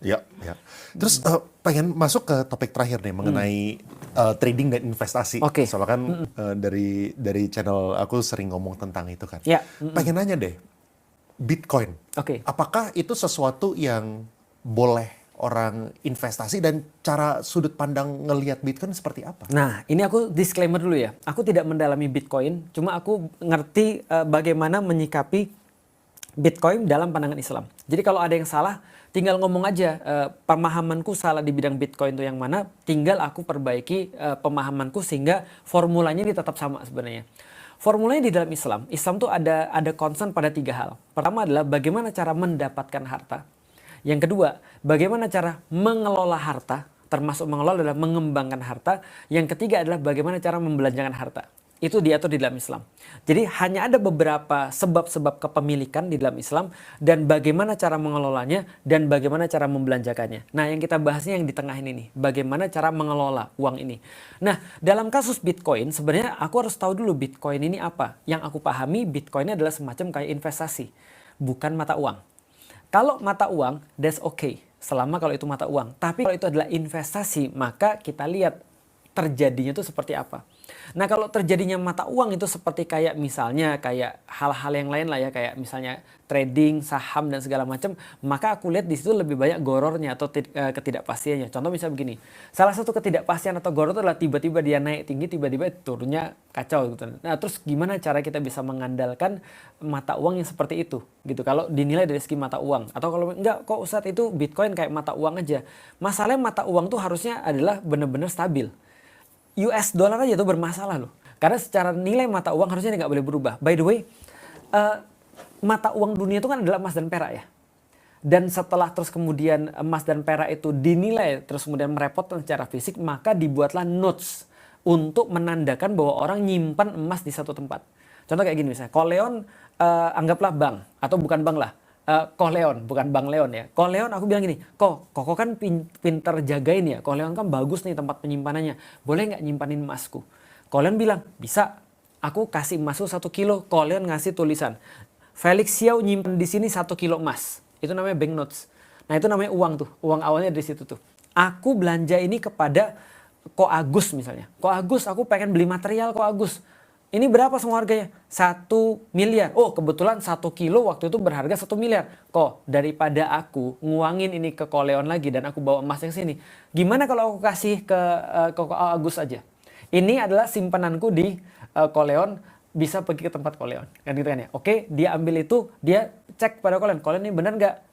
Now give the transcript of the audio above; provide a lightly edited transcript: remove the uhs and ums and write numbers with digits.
Ya, ya. Terus pengen masuk ke topik terakhir nih mengenai trading dan investasi. Oke. Soalnya kan dari channel aku sering ngomong tentang itu kan. Ya. Pengen nanya deh, Bitcoin. Oke. Apakah itu sesuatu yang boleh orang investasi dan cara sudut pandang ngelihat Bitcoin seperti apa? Nah, ini aku disclaimer dulu ya. Aku tidak mendalami Bitcoin, cuma aku ngerti bagaimana menyikapi Bitcoin dalam pandangan Islam. Jadi kalau ada yang salah, tinggal ngomong aja pemahamanku salah di bidang Bitcoin itu yang mana, tinggal aku perbaiki pemahamanku sehingga formulanya ini tetap sama sebenarnya. Formulanya di dalam Islam, Islam tuh ada concern pada 3 hal. Pertama adalah bagaimana cara mendapatkan harta. Yang kedua, bagaimana cara mengelola harta, termasuk mengelola adalah mengembangkan harta. Yang ketiga adalah bagaimana cara membelanjakan harta. Itu diatur di dalam Islam. Jadi hanya ada beberapa sebab-sebab kepemilikan di dalam Islam dan bagaimana cara mengelolanya dan bagaimana cara membelanjakannya. Nah, yang kita bahasnya yang di tengah ini nih, bagaimana cara mengelola uang ini. Nah, dalam kasus Bitcoin sebenarnya aku harus tahu dulu Bitcoin ini apa. Yang aku pahami Bitcoin ini adalah semacam kayak investasi, bukan mata uang. Kalau mata uang, that's okay. Selama kalau itu mata uang. Tapi kalau itu adalah investasi, maka kita lihat terjadinya itu seperti apa. Nah, kalau terjadinya mata uang itu seperti kayak misalnya kayak hal-hal yang lain lah ya, kayak misalnya trading, saham dan segala macam, maka aku lihat di situ lebih banyak gorornya atau ketidakpastiannya. Contoh misalnya begini, salah satu ketidakpastian atau goror itu adalah tiba-tiba dia naik tinggi, tiba-tiba turunnya kacau gitu. Nah, terus gimana cara kita bisa mengandalkan mata uang yang seperti itu gitu? Kalau dinilai dari segi mata uang, atau kalau enggak kok Ustadz itu Bitcoin kayak mata uang aja. Masalahnya mata uang tuh harusnya adalah benar-benar stabil. US dollar aja tuh bermasalah loh. Karena secara nilai mata uang harusnya nggak boleh berubah. By the way, mata uang dunia itu kan adalah emas dan perak ya. Dan setelah terus kemudian emas dan perak itu dinilai terus kemudian merepotkan secara fisik, maka dibuatlah notes untuk menandakan bahwa orang nyimpan emas di satu tempat. Contoh kayak gini misalnya, Koleon anggaplah bank atau bukan bank lah. Koleon, bukan Bang Leon ya. Koleon aku bilang gini, Koko kan pinter jagain ya. Koleon kan bagus nih tempat penyimpanannya. Boleh nggak nyimpanin emasku? Koleon bilang, bisa. Aku kasih emasku 1 kilo. Koleon ngasih tulisan, Felix Xiao nyimpen di sini 1 kilo emas. Itu namanya bank notes. Nah itu namanya uang tuh. Uang awalnya dari situ tuh. Aku belanja ini kepada Ko Agus misalnya. Ko Agus, aku pengen beli material Ko Agus. Ini berapa semua harganya? 1 miliar. Oh kebetulan 1 kilo waktu itu berharga 1 miliar. Kok daripada aku nguangin ini ke Koleon lagi dan aku bawa emasnya ke sini. Gimana kalau aku kasih ke Agus aja? Ini adalah simpananku di Koleon, bisa pergi ke tempat Koleon. Kan gitu kan ya. Oke, dia ambil itu, dia cek pada Koleon. Koleon ini benar nggak?